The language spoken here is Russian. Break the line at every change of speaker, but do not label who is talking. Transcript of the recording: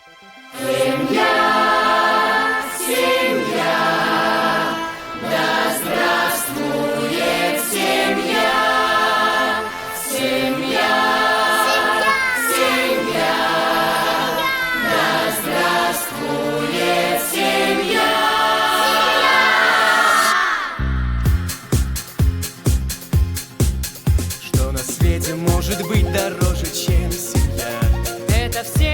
Семья, семья, да здравствует семья. Семья, семья, да здравствует семья.
Что на свете может быть дороже, чем семья?
Это все